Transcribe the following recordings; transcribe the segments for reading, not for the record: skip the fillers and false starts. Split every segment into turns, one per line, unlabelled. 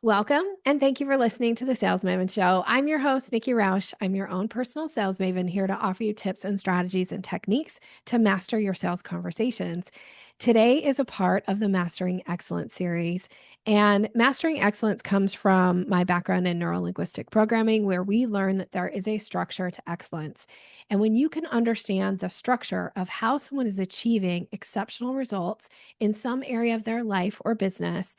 Welcome, and thank you for listening to the Sales Maven Show. I'm your host, Nikki Rausch. I'm your own personal sales maven here to offer you tips and strategies and techniques to master your sales conversations. Today is a part of the Mastering Excellence series. And Mastering Excellence comes from my background in neurolinguistic programming, where we learn that there is a structure to excellence. And when you can understand the structure of how someone is achieving exceptional results in some area of their life or business,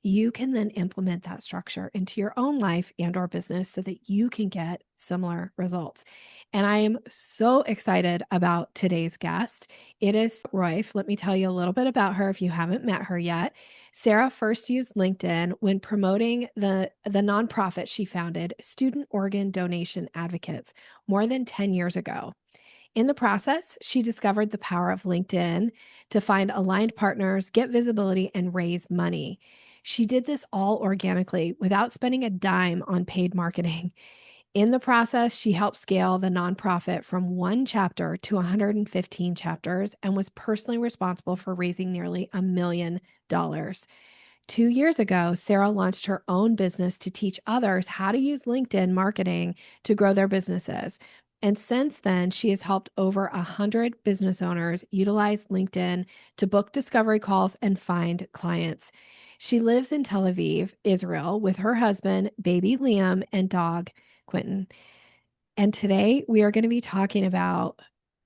you can then implement that structure into your own life and or business so that you can get similar results. And I am so excited about today's guest. It is Royf. Let me tell you a little bit about her if you haven't met her yet. Sarah first used LinkedIn when promoting the nonprofit she founded, Student Organ Donation Advocates, more than 10 years ago. In the process, she discovered the power of LinkedIn to find aligned partners, get visibility, and raise money. She did this all organically without spending a dime on paid marketing. In the process, she helped scale the nonprofit from one chapter to 115 chapters and was personally responsible for raising nearly $1 million. 2 years ago, Sarah launched her own business to teach others how to use LinkedIn marketing to grow their businesses. And since then, she has helped over 100 business owners utilize LinkedIn to book discovery calls and find clients. She lives in Tel Aviv, Israel, with her husband, baby Liam, and dog, Quentin. And today we are going to be talking about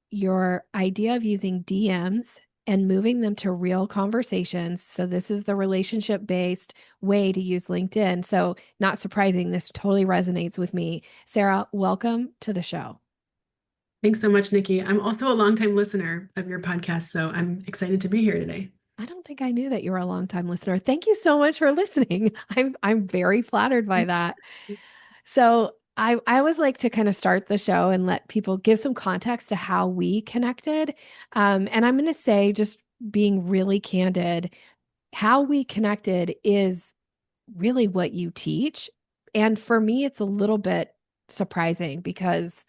your idea of using DMs and moving them to real conversations. So, this is the relationship based way to use LinkedIn. So, not surprising, this totally resonates with me. Sarah, welcome to the show.
Thanks so much, Nikki. I'm also a longtime listener of your podcast, so I'm excited to be here today.
I don't think I knew that you were a longtime listener. Thank you so much for listening. I'm very flattered by that. So I always like to kind of start the show and let people give some context to how we connected. And I'm going to say, just being really candid, how we connected is really what you teach. And for me, it's a little bit surprising because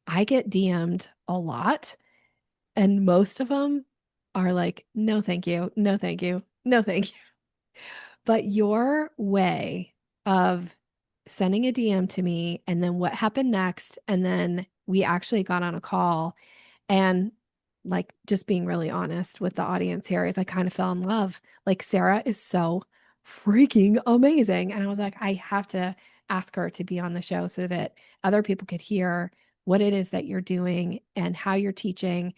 I get DM'd a lot, and most of them are like, no, thank you. No, thank you. No, thank you. But your way of sending a DM to me and then what happened next, and then we actually got on a call, and like, just being really honest with the audience here, is I kind of fell in love. Like, Sarah is so freaking amazing. And I was like, I have to ask her to be on the show so that other people could hear what it is that you're doing and how you're teaching.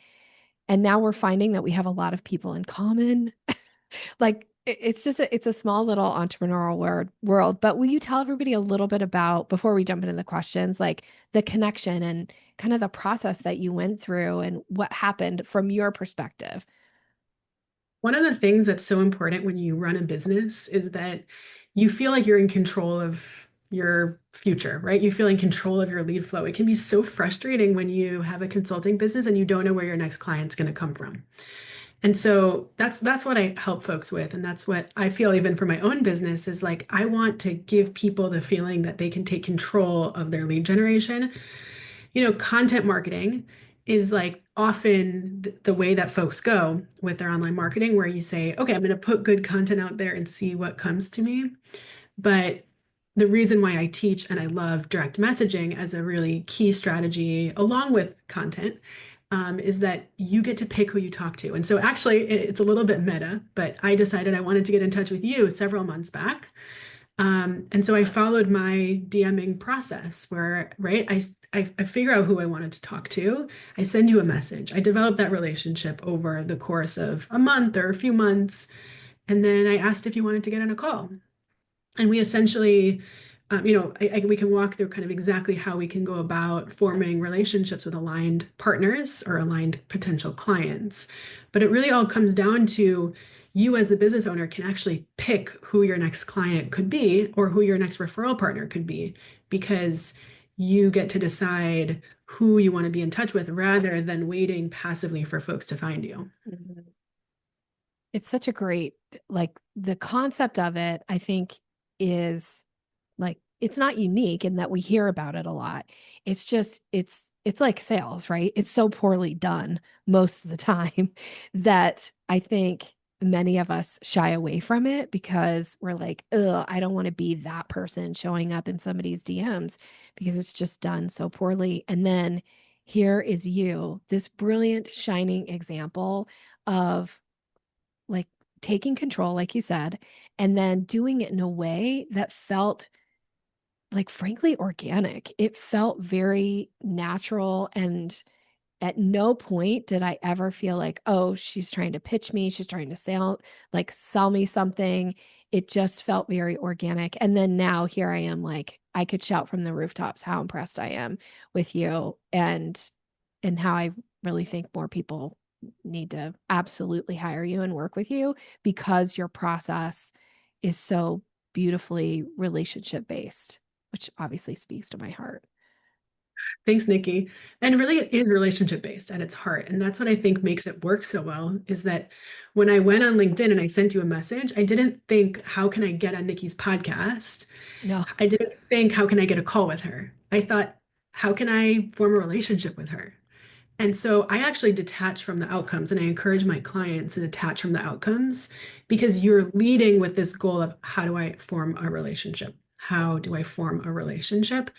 And now we're finding that we have a lot of people in common. Like, it's just it's a small little entrepreneurial world. But will you tell everybody a little bit about, before we jump into the questions, like the connection and kind of the process that you went through and what happened from your perspective?
One of the things that's so important when you run a business is that you feel like you're in control of your future, right? You feel in control of your lead flow. It can be so frustrating when you have a consulting business and you don't know where your next client's going to come from. And so that's what I help folks with. And that's what I feel even for my own business is like I want to give people the feeling that they can take control of their lead generation. Content marketing is like often the way that folks go with their online marketing, where you say, okay, I'm going to put good content out there and see what comes to me. But the reason why I teach and I love direct messaging as a really key strategy along with content is that you get to pick who you talk to. And so actually, it's a little bit meta, but I decided I wanted to get in touch with you several months back. And so I followed my DMing process where, right, I figure out who I wanted to talk to. I send you a message. I develop that relationship over the course of a month or a few months. And then I asked if you wanted to get on a call. And we essentially, we can walk through kind of exactly how we can go about forming relationships with aligned partners or aligned potential clients. But it really all comes down to you as the business owner can actually pick who your next client could be or who your next referral partner could be, because you get to decide who you want to be in touch with rather than waiting passively for folks to find you.
Mhm. It's such a great, like, the concept of it, I think, is like, it's not unique in that we hear about it a lot. It's just, it's like sales, right? It's so poorly done most of the time that I think many of us shy away from it because we're like, ugh, I don't want to be that person showing up in somebody's DMs because it's just done so poorly. And then here is you, this brilliant, shining example of like taking control, like you said, and then doing it in a way that felt like, frankly, organic. It felt very natural, and at no point did I ever feel like, oh, she's trying to pitch me, she's trying to sell me something. It just felt very organic. And then now here I am, like I could shout from the rooftops how impressed I am with you, and how I really think more people need to absolutely hire you and work with you because your process is so beautifully relationship based, which obviously speaks to my heart.
Thanks, Nikki. And really, it is relationship based at its heart. And that's what I think makes it work so well is that when I went on LinkedIn and I sent you a message, I didn't think, how can I get on Nikki's podcast?
No.
I didn't think, how can I get a call with her? I thought, how can I form a relationship with her? And so I actually detach from the outcomes, and I encourage my clients to detach from the outcomes because you're leading with this goal of how do I form a relationship? How do I form a relationship?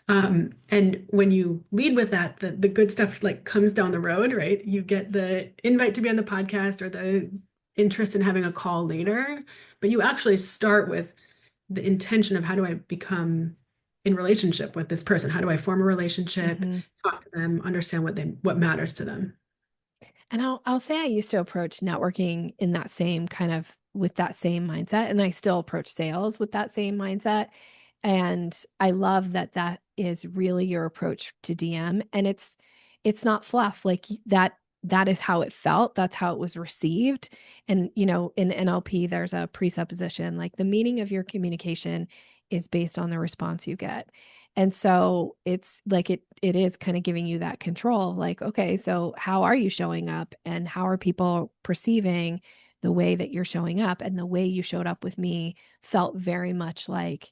And when you lead with that, the good stuff like comes down the road, right? You get the invite to be on the podcast or the interest in having a call later, but you actually start with the intention of how do I become in relationship with this person? How do I form a relationship,
Mm-hmm.
talk to them, understand what matters to them?
And I'll say I used to approach networking in that same kind of with that same mindset, and I still approach sales with that same mindset. And I love that that is really your approach to DM, and it's not fluff. Like that is how it felt, that's how it was received. And in NLP there's a presupposition, like the meaning of your communication is based on the response you get. And so it's like it is kind of giving you that control. Like, okay, so how are you showing up and how are people perceiving the way that you're showing up? And the way you showed up with me felt very much like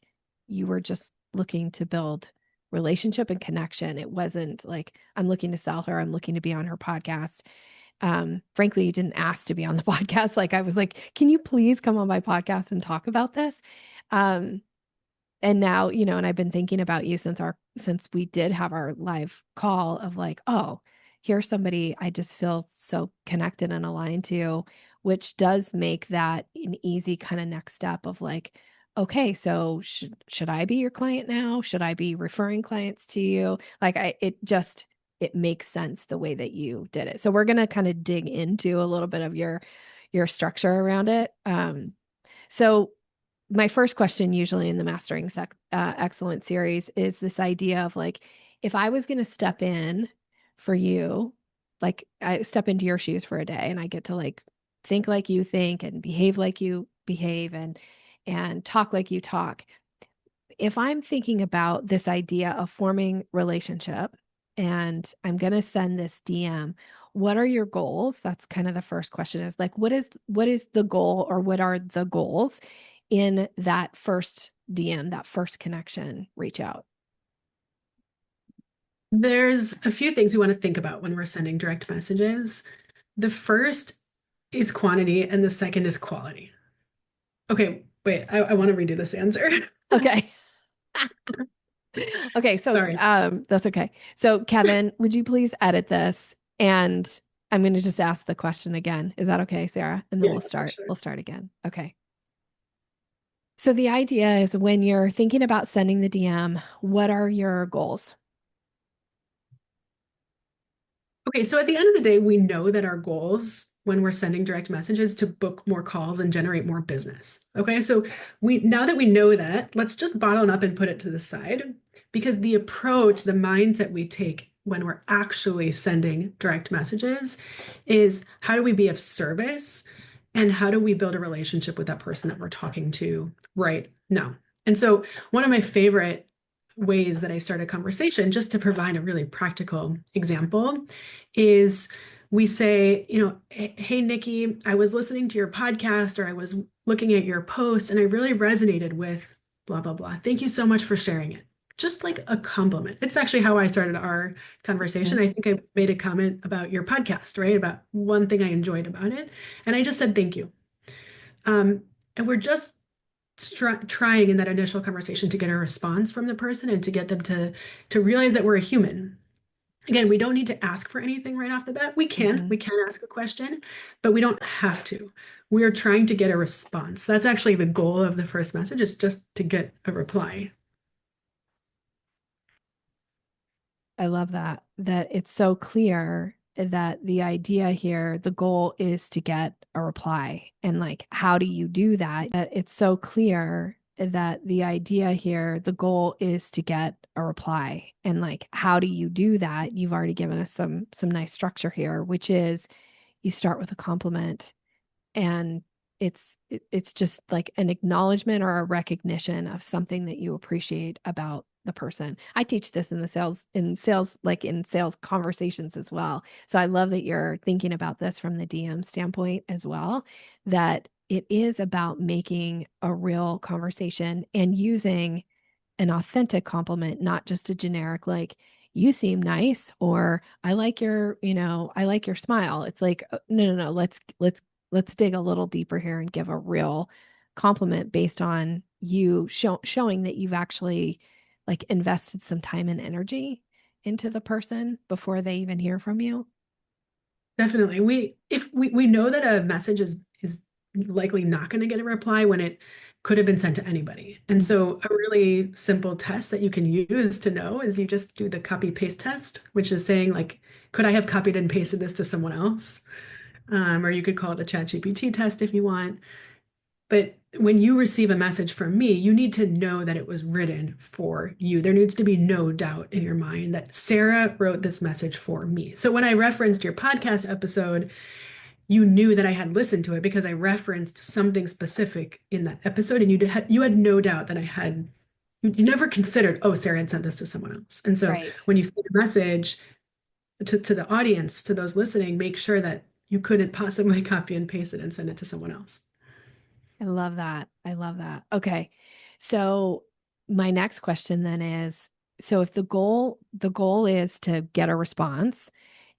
you were just looking to build relationship and connection. It wasn't like I'm looking to sell her, I'm looking to be on her podcast. Frankly, you didn't ask to be on the podcast. Like I was like, can you please come on my podcast and talk about this? Um, and now, and I've been thinking about you since we did have our live call of like, oh, here's somebody I just feel so connected and aligned to, which does make that an easy kind of next step of like, okay, so should I be your client now? Should I be referring clients to you? Like it makes sense the way that you did it. So we're going to kind of dig into a little bit of your structure around it. So my first question usually in the Excellence series is this idea of like, if I was going to step in for you, like I step into your shoes for a day and I get to like think like you think and behave like you behave and talk like you talk. If I'm thinking about this idea of forming relationship and I'm going to send this DM, what are your goals? That's kind of the first question, is like, what is the goal, or what are the goals in that first DM, that first connection, reach out?
There's a few things we want to think about when we're sending direct messages. The first is quantity, and the second is quality. Okay, wait, I want to redo this answer.
Okay. Okay. So,
Sorry.
that's okay. So Kevin, would you please edit this? And I'm going to just ask the question again. Is that okay, Sarah? And then
Yeah,
we'll
for
start,
sure.
we'll start again. Okay. So the idea is when you're thinking about sending the DM, what are your goals?
Okay, so at the end of the day, we know that our goals when we're sending direct messages to book more calls and generate more business. Okay, so we now that we know that, let's just bottle it up and put it to the side because the approach, the mindset we take when we're actually sending direct messages is how do we be of service and how do we build a relationship with that person that we're talking to right now? And so one of my favorite ways that I start a conversation, just to provide a really practical example, is we say, hey, Nikki, I was listening to your podcast or I was looking at your post and I really resonated with blah, blah, blah. Thank you so much for sharing it. just like a compliment. It's actually how I started our conversation.
Mhm.
I think I made a comment about your podcast, right? About one thing I enjoyed about it. And I just said thank you. Um, and we're just trying in that initial conversation to get a response from the person and to get them to realize that we're a human. Again, we don't need to ask for anything right off the bat. We
Mhm.
can ask a question, but we don't have to. We're trying to get a response. That's actually the goal of the first message, is just to get a reply.
I love that, that it's so clear that the idea here, the goal is to get a reply. And like, how do you do that? That it's so clear that the idea here, the goal is to get a reply. And like, how do you do that? You've already given us some nice structure here, which is you start with a compliment, and it's just like an acknowledgement or a recognition of something that you appreciate about the person. I teach this in the sales, like in sales conversations as well. So I love that you're thinking about this from the DM standpoint as well, that it is about making a real conversation and using an authentic compliment, not just a generic, like, you seem nice, or I like your, I like your smile. It's like, no, no, no, let's dig a little deeper here and give a real compliment based on you showing that you've actually like invested some time and energy into the person before they even hear from you.
Definitely. We know that a message is likely not going to get a reply when it could have been sent to anybody. And
Mhm.
so a really simple test that you can use to know is you just do the copy paste test, which is saying like, could I have copied and pasted this to someone else? Or you could call it the ChatGPT test if you want. But when you receive a message from me, you need to know that it was written for you. There needs to be no doubt in your mind that Sarah wrote this message for me. So when I referenced your podcast episode, you knew that I had listened to it because I referenced something specific in that episode, and you had no doubt that I had. You never considered, oh, Sarah had sent this to someone else. And so
Right.
when you send a message to the audience, to those listening, make sure that you couldn't possibly copy and paste it and send it to someone else.
I love that. I love that. Okay. So my next question then is, so if the goal is to get a response,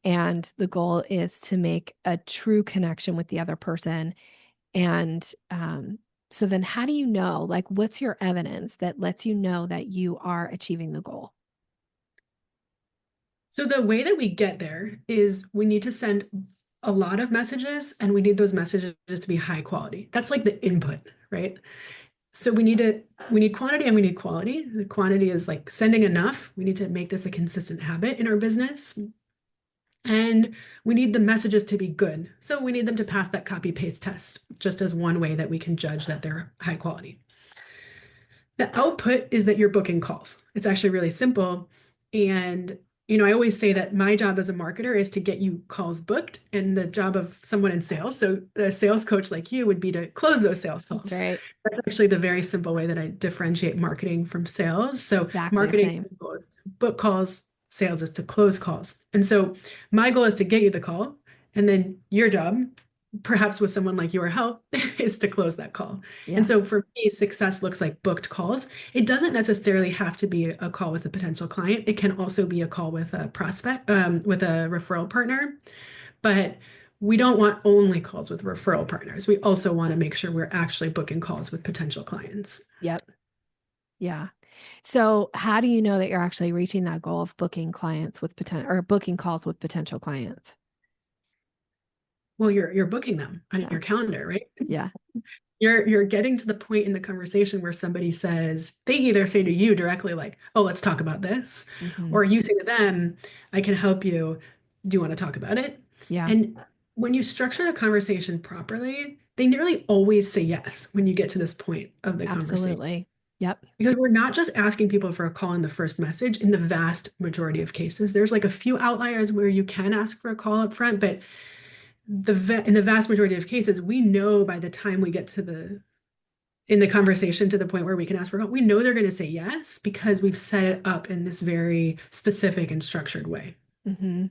and the goal is to make a true connection with the other person, and so then how do you know, like, what's your evidence that lets you know that you are achieving the goal?
So the way that we get there is we need to send a lot of messages, and we need those messages to be high quality. That's like the input, right? So we need quantity and we need quality. The quantity is like sending enough. We need to make this a consistent habit in our business. And we need the messages to be good. So we need them to pass that copy paste test, just as one way that we can judge that they're high quality. The output is that you're booking calls. It's actually really simple. And, I always say that my job as a marketer is to get you calls booked, and the job of someone in sales, so a sales coach like you, would be to close those sales
That's
calls.
right.
That's actually the very simple way that I differentiate marketing from sales. So
Exactly the
marketing
same.
is to book calls, sales is to close calls. And so my goal is to get you the call, and then your job, perhaps with someone like your help, is to close that call. And
Yeah.
so for me, success looks like booked calls. It doesn't necessarily have to be a call with a potential client. It can also be a call with a prospect, with a referral partner. But we don't want only calls with referral partners. We also want to make sure we're actually booking calls with potential clients.
Yep. Yeah. So how do you know that you're actually reaching that goal of booking clients with potential, or booking calls with potential clients?
Well, you're booking them on
Yeah.
your calendar, right?
Yeah.
You're getting to the point in the conversation where somebody says, they either say to you directly, like, oh, let's talk about this,
Hmm.
or you say to them, I can help you. Do you want to talk about it?
Yeah.
And when you structure the conversation properly, they nearly always say yes when you get to this point of the conversation.
Absolutely. Yep.
Because we're not just asking people for a call in the first message in the vast majority of cases. There's like a few outliers where you can ask for a call up front, but in the vast majority of cases, we know by the time we get to in the conversation to the point where we can ask for help, we know they're going to say yes because we've set it up in this very specific and structured way.
Hmm.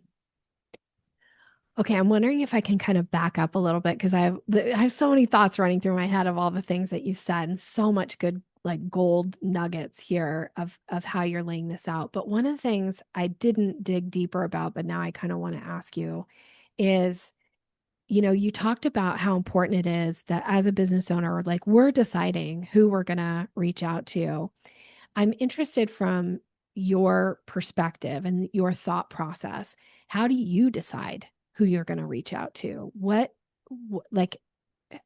Okay, I'm wondering if I can kind of back up a little bit, because I have so many thoughts running through my head of all the things that you've said, and so much good like gold nuggets here of how you're laying this out. But one of the things I didn't dig deeper about, but now I kind of want to ask you is, you talked about how important it is that as a business owner, like we're deciding who we're going to reach out to. I'm interested from your perspective and your thought process. How do you decide who you're going to reach out to? Like,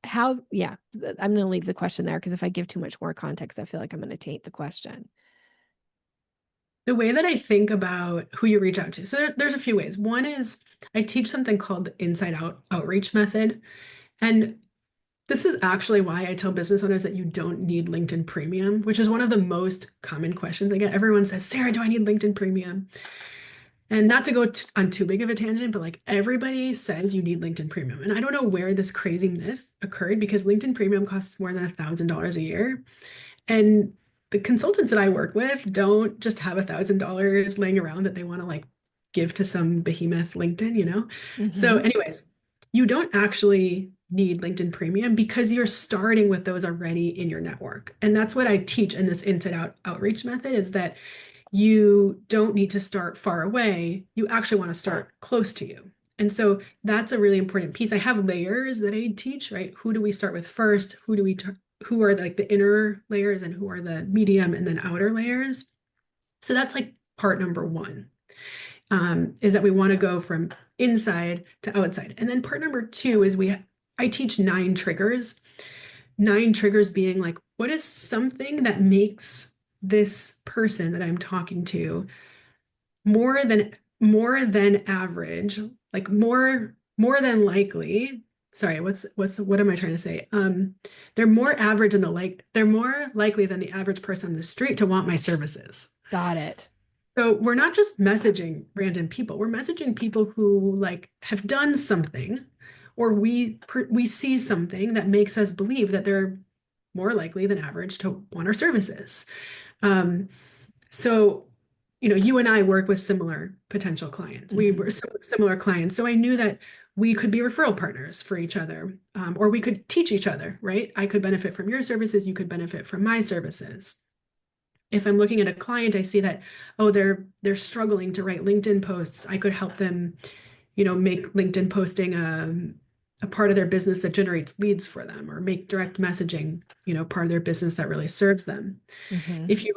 how, yeah, I'm going to leave the question there because if I give too much more context, I feel like I'm going to taint the question.
The way that I think about who you reach out to, so there's a few ways. One is I teach something called the inside out outreach method. And this is actually why I tell business owners that you don't need LinkedIn Premium, which is one of the most common questions I get. Everyone says, Sarah, do I need LinkedIn Premium? And not to go on too big of a tangent, but like everybody says you need LinkedIn Premium. And I don't know where this crazy myth occurred because LinkedIn Premium costs more than $1,000 a year. And the consultants that I work with don't just have $1,000 laying around that they want to like give to some behemoth LinkedIn. So,
Mm-hmm.
anyways, you don't actually need LinkedIn Premium because you're starting with those already in your network. And that's what I teach in this inside out outreach method is that you don't need to start far away. You actually want to start close to you. And so that's a really important piece. I have layers that I teach, right? Who do we start with first? Who are like the inner layers and who are the medium and then outer layers? So that's like part number one, is that we want to go from inside to outside. And then part number two is I teach 9 triggers. 9 triggers being like, what is something that makes this person that I'm talking to more than average, like more than likely. Sorry, what am I trying to say? They're more average in the like they're more likely than the average person on the street to want my services.
Got it.
So we're not just messaging random people. We're messaging people who like have done something, or we see something that makes us believe that they're more likely than average to want our services. Um, so, you and I work with similar potential clients. We
Mm-hmm.
were similar clients. So I knew that we could be referral partners for each other, or we could teach each other, right? I could benefit from your services. You could benefit from my services. If I'm looking at a client, I see that, oh, they're struggling to write LinkedIn posts. I could help them, make LinkedIn posting a part of their business that generates leads for them, or make direct messaging, part of their business that really serves them.
Mm-hmm.
If you're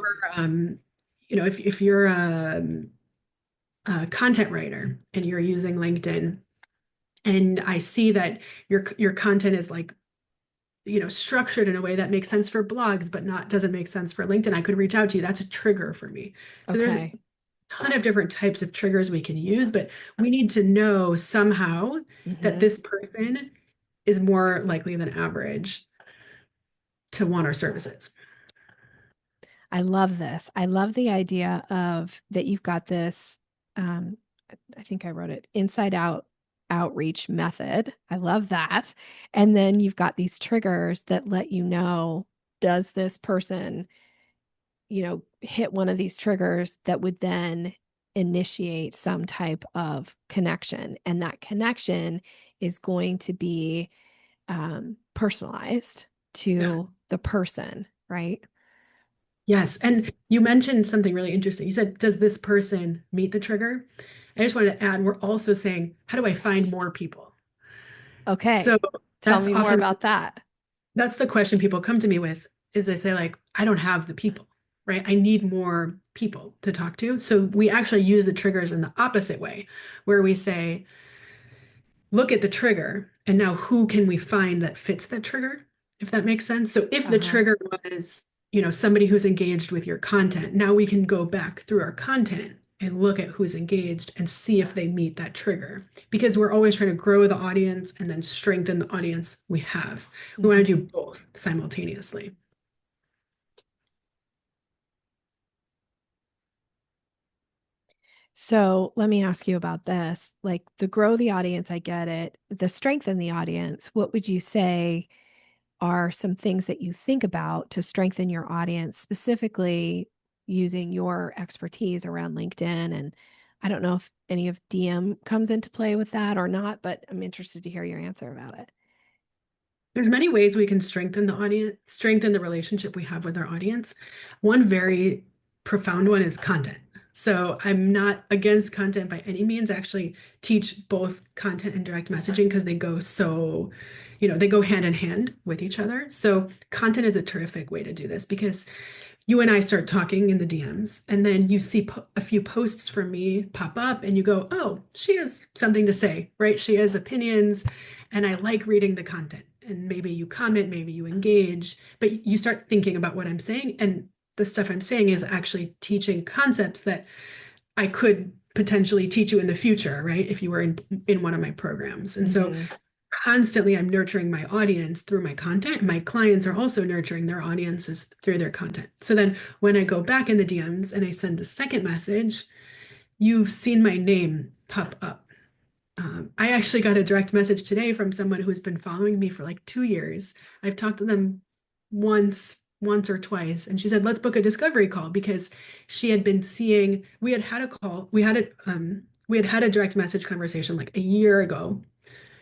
if you're a content writer and you're using LinkedIn, and I see that your content is like, structured in a way that makes sense for blogs but not doesn't make sense for LinkedIn, I could reach out to you. That's a trigger for me. So there's a
Okay.
ton of different types of triggers we can use, but we need to know somehow that
Mm-hmm.
this person is more likely than average to want our services.
I love this. I love the idea of that you've got this, um, I think I wrote it inside out outreach method. I love that. And then you've got these triggers that let you know, does this person, hit one of these triggers that would then initiate some type of connection. And that connection is going to be personalized
Yeah.
to the person, right?
Yes. And you mentioned something really interesting. You said, does this person meet the trigger? I just wanted to add, we're also saying, how do I find more people? So
Okay. Tell
that's
me more
often
about that.
that's the question people come to me with is they say like, I don't have the people, right? I need more people to talk to. So we actually use the triggers in the opposite way, where we say, look at the trigger and now who can we find that fits that trigger, if that makes sense. So if the
Uh-huh.
trigger was, somebody who's engaged with your content, now we can go back through our content and look at who's engaged and see if they meet that trigger, because we're always trying to grow the audience and then strengthen the audience we have. We want to
Mhm.
do both simultaneously.
So let me ask you about this. Like the grow the audience, I get it. The strengthen the audience, what would you say are some things that you think about to strengthen your audience, specifically using your expertise around LinkedIn? And I don't know if any of DM comes into play with that or not, but I'm interested to hear your answer about it.
There's many ways we can strengthen the audience, strengthen the relationship we have with our audience. One very profound one is content. So I'm not against content by any means. I actually teach both content and direct messaging because they go so, they go hand in hand with each other. So content is a terrific way to do this because you and I start talking in the DMs, and then you see a few posts from me pop up, and you go, oh, she has something to say, right? She has opinions, and I like reading the content. And maybe you comment, maybe you engage, but you start thinking about what I'm saying. And the stuff I'm saying is actually teaching concepts that I could potentially teach you in the future, right? If you were in one of my programs. And so
Hmm.
constantly I'm nurturing my audience through my content. My clients are also nurturing their audiences through their content. So then when I go back in the DMs and I send a second message, you've seen my name pop up. I actually got a direct message today from someone who's been following me for like 2 years. I've talked to them once or twice, and she said, let's book a discovery call because she had been seeing, we had had a call, we had had a direct message conversation like a year ago.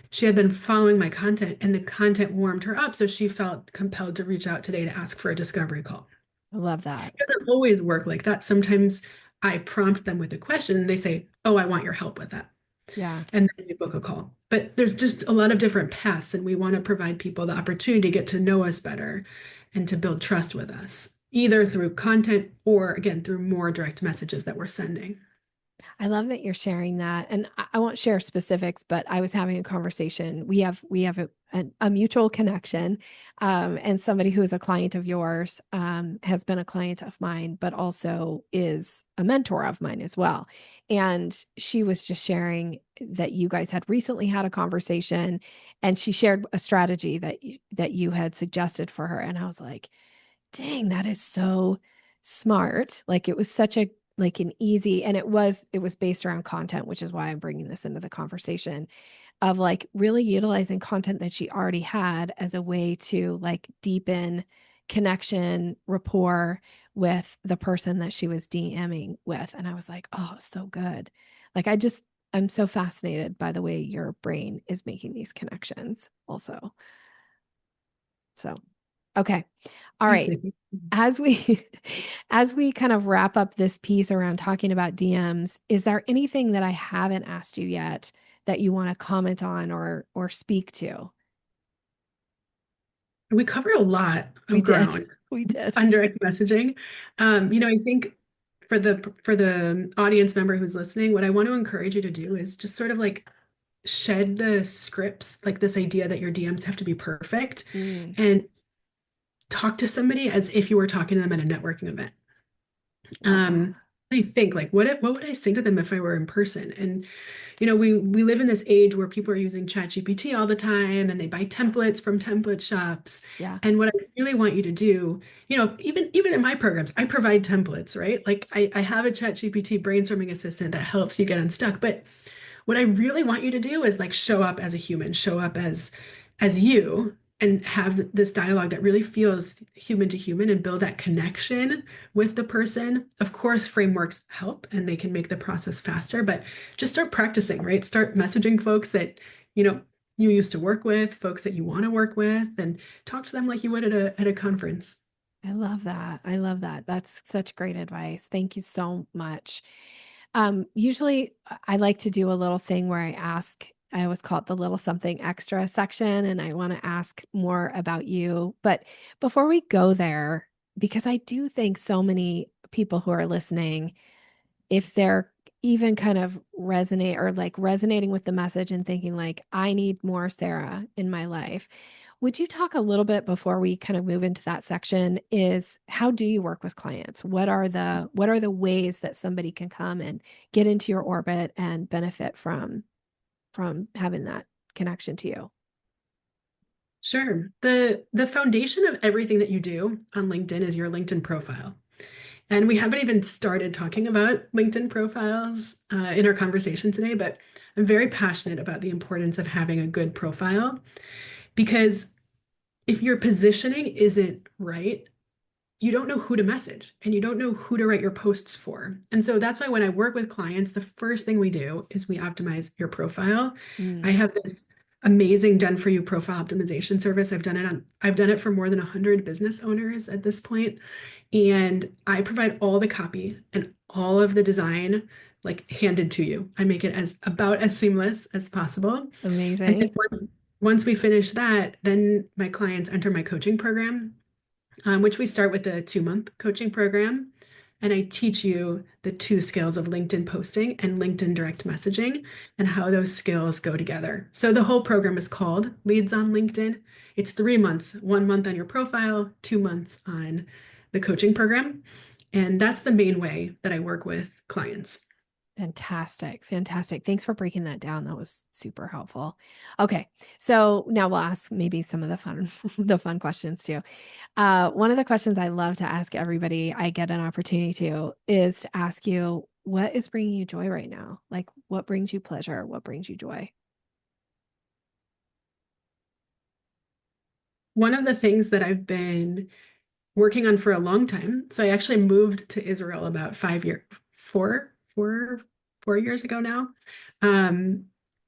She had been following my content and the content warmed her up. So she felt compelled to reach out today to ask for a discovery call.
I love that.
It doesn't always work like that. Sometimes I prompt them with a question and they say, oh, I want your help with that.
Yeah.
And then we book a call. But there's just a lot of different paths, and we want to provide people the opportunity to get to know us better and to build trust with us, either through content or again through more direct messages that we're sending.
I love that you're sharing that. And I won't share specifics, but I was having a conversation. We have a mutual connection. And somebody who is a client of yours has been a client of mine, but also is a mentor of mine as well. And she was just sharing that you guys had recently had a conversation, and she shared a strategy that you had suggested for her. And I was like, dang, that is so smart. Like it was such a like an easy, and it was based around content, which is why I'm bringing this into the conversation of like really utilizing content that she already had as a way to like deepen connection, rapport with the person that she was DMing with. And I was like, oh, so good. Like I'm so fascinated by the way your brain is making these connections also. So, okay. All
Thanks,
right.
Nikki.
As we as we kind of wrap up this piece around talking about DMs, is there anything that I haven't asked you yet that you want to comment on or speak to?
We covered a lot
We
of
did.
ground
We did.
on direct messaging. I think for the audience member who's listening, what I want to encourage you to do is just sort of like shed the scripts, like this idea that your DMs have to be perfect,
Mm,
and talk to somebody as if you were talking to them at a networking event.
love that.
I think like what would I say to them if I were in person? And we live in this age where people are using ChatGPT all the time and they buy templates from template shops.
Yeah.
And what I really want you to do, even in my programs, I provide templates, right? Like I have a ChatGPT brainstorming assistant that helps you get unstuck. But what I really want you to do is like show up as a human, show up as you, and have this dialogue that really feels human to human and build that connection with the person. Of course, frameworks help and they can make the process faster, but just start practicing, right? Start messaging folks that, you know, you used to work with, folks that you want to work with, and talk to them like you would at a conference.
I love that. I love that. That's such great advice. Thank you so much. Usually I like to do a little thing where I always call it the little something extra section, and I want to ask more about you. But before we go there, because I do think so many people who are listening, if they're even kind of resonate or like resonating with the message and thinking like, I need more Sarah in my life. Would you talk a little bit before we kind of move into that section is how do you work with clients? What are the ways that somebody can come and get into your orbit and benefit from having that connection to you?
Sure. The foundation of everything that you do on LinkedIn is your LinkedIn profile. And we haven't even started talking about LinkedIn profiles in our conversation today, but I'm very passionate about the importance of having a good profile because if your positioning isn't right, you don't know who to message and you don't know who to write your posts for. And so that's why when I work with clients, the first thing we do is we optimize your profile. I
Mm,
have this amazing done for you profile optimization service. I've done it for more than 100 business owners at this point, and I provide all the copy and all of the design like handed to you. I make it as about as seamless as possible. And then
Amazing.
once we finish that, then my clients enter my coaching program, which we start with a 2-month coaching program. And I teach you the two skills of LinkedIn posting and LinkedIn direct messaging and how those skills go together. So the whole program is called Leads on LinkedIn. It's 3 months, 1 month on your profile, 2 months on the coaching program. And that's the main way that I work with clients.
Fantastic. Fantastic. Thanks for breaking that down. That was super helpful. Okay. So now we'll ask maybe some of the fun, the fun questions too. One of the questions I love to ask everybody I get an opportunity to is to ask you, what is bringing you joy right now? Like, what brings you pleasure? What brings you joy?
One of the things that I've been working on for a long time. So I actually moved to Israel about 5 years, 4 years ago now, um,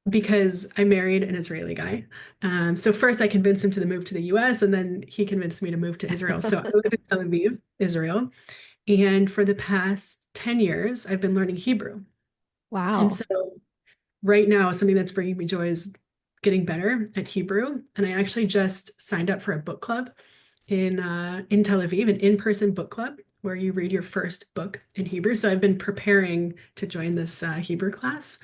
because I married an Israeli guy. So first I convinced him to move to the US, and then he convinced me to move to Israel. So I live in Tel Aviv, Israel. And for the past 10 years, I've been learning Hebrew. And
Wow.
so right now, something that's bringing me joy is getting better at Hebrew. And I actually just signed up for a book club in Tel Aviv, an in-person book club where you read your first book in Hebrew. So I've been preparing to join this Hebrew class,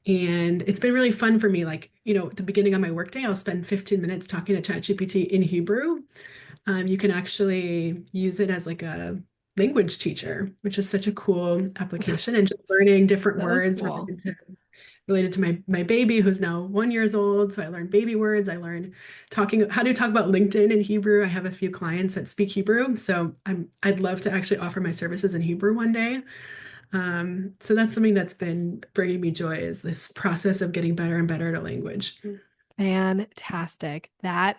and it's been really fun for me. Like, at the beginning of my workday, I'll spend 15 minutes talking to ChatGPT in Hebrew. You can actually use it as like a language teacher, which is such a cool application, and just learning different
So
words
cool.
related to my baby who's now 1 year old. So I learned baby words. I learned talking how to talk about LinkedIn in Hebrew. I have a few clients that speak Hebrew, so I'd love to actually offer my services in Hebrew one day. So that's something that's been bringing me joy, is this process of getting better and better at a language.
Fantastic. That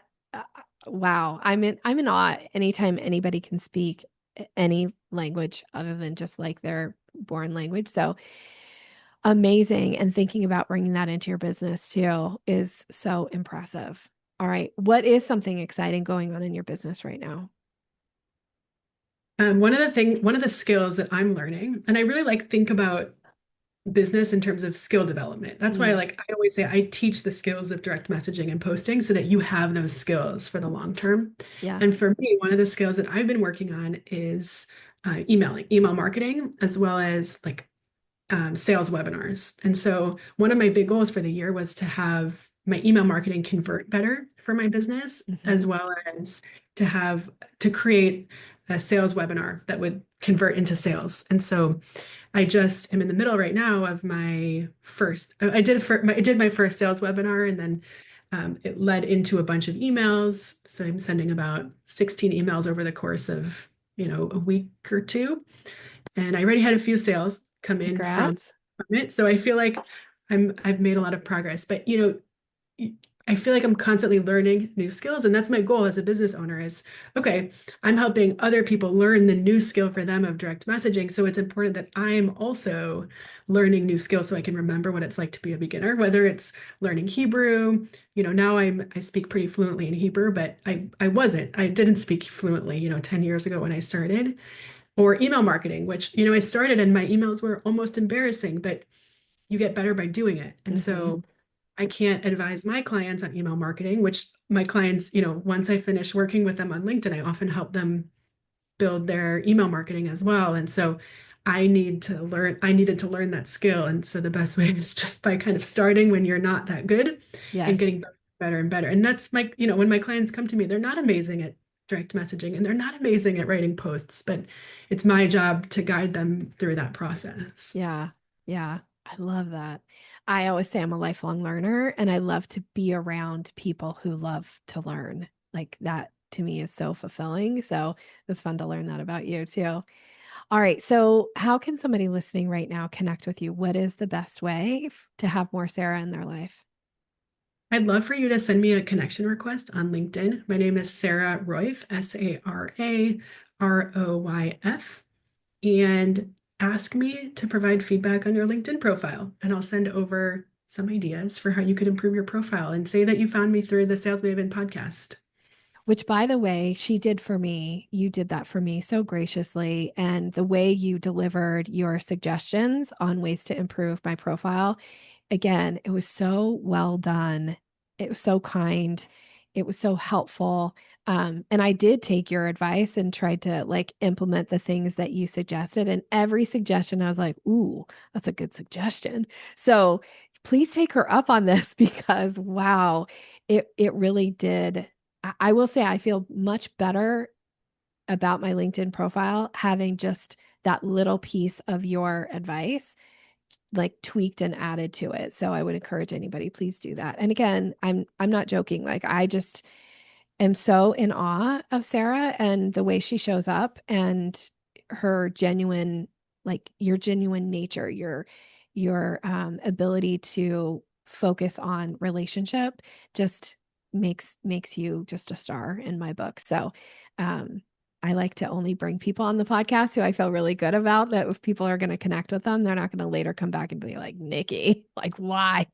wow. I'm in awe anytime anybody can speak any language other than just like their born language. So amazing. And thinking about bringing that into your business too is so impressive. All right. What is something exciting going on in your business right now?
One of the skills that I'm learning, and I really like think about business in terms of skill development. That's why
Mm,
I always say I teach the skills of direct messaging and posting so that you have those skills for the long term.
yeah.
And for me, one of the skills that I've been working on is email marketing, as well as like sales webinars. And so one of my big goals for the year was to have my email marketing convert better for my business,
Hmm.
as well as to create a sales webinar that would convert into sales. And so I just am in the middle right now of my first. I did my first sales webinar, and then it led into a bunch of emails. So I'm sending about 16 emails over the course of a week or two, and I already had a few sales come in
Congrats.
from it. So I feel like I've made a lot of progress. But I feel like I'm constantly learning new skills, and that's my goal as a business owner is, okay, I'm helping other people learn the new skill for them of direct messaging. So it's important that I'm also learning new skills so I can remember what it's like to be a beginner, whether it's learning Hebrew. Now I speak pretty fluently in Hebrew, but I didn't speak fluently, 10 years ago when I started, or email marketing, which, I started and my emails were almost embarrassing, but you get better by doing it. And
Hmm.
so I can't advise my clients on email marketing, which my clients, once I finish working with them on LinkedIn, I often help them build their email marketing as well. And so I needed to learn that skill. And so the best way is just by kind of starting when you're not that good and
Yes.
getting better and better. And that's when my clients come to me, they're not amazing at direct messaging and they're not amazing at writing posts, but it's my job to guide them through that process.
Yeah. Yeah. I love that. I always say I'm a lifelong learner and I love to be around people who love to learn. Like that to me is so fulfilling. So it's fun to learn that about you too. All right. So, how can somebody listening right now connect with you? What is the best way to have more Sarah in their life?
I'd love for you to send me a connection request on LinkedIn. My name is Sarah Royf, Sararoyf, and ask me to provide feedback on your LinkedIn profile. And I'll send over some ideas for how you could improve your profile and say that you found me through the Sales Maven podcast.
Which, by the way, she did for me. You did that for me so graciously. And the way you delivered your suggestions on ways to improve my profile, again, it was so well done. It was so kind. It was so helpful. And I did take your advice and tried to like implement the things that you suggested. And every suggestion, I was like, ooh, that's a good suggestion. So please take her up on this because wow, it really did. I will say I feel much better about my LinkedIn profile having just that little piece of your advice like tweaked and added to it. So I would encourage anybody, please do that. And again, I'm not joking. Like I just am so in awe of Sarah and the way she shows up and her genuine, like your genuine nature, your ability to focus on relationship just makes you just a star in my book. So I like to only bring people on the podcast who I feel really good about that if people are going to connect with them, they're not going to later come back and be like, Nikki, like, why?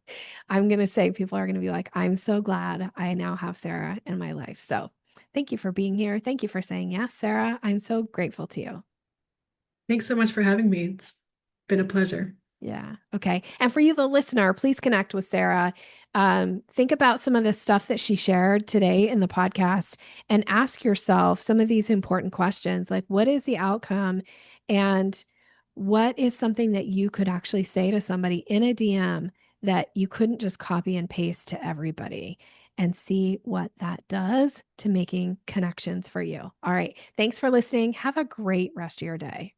I'm going to say people are going to be like, I'm so glad I now have Sarah in my life. So thank you for being here. Thank you for saying yes, Sarah. I'm so grateful to you.
Thanks so much for having me. It's been a pleasure.
Yeah. Okay. And for you, the listener, please connect with Sarah. Think about some of the stuff that she shared today in the podcast and ask yourself some of these important questions like, what is the outcome? And what is something that you could actually say to somebody in a DM that you couldn't just copy and paste to everybody? And see what that does to making connections for you. All right. Thanks for listening. Have a great rest of your day.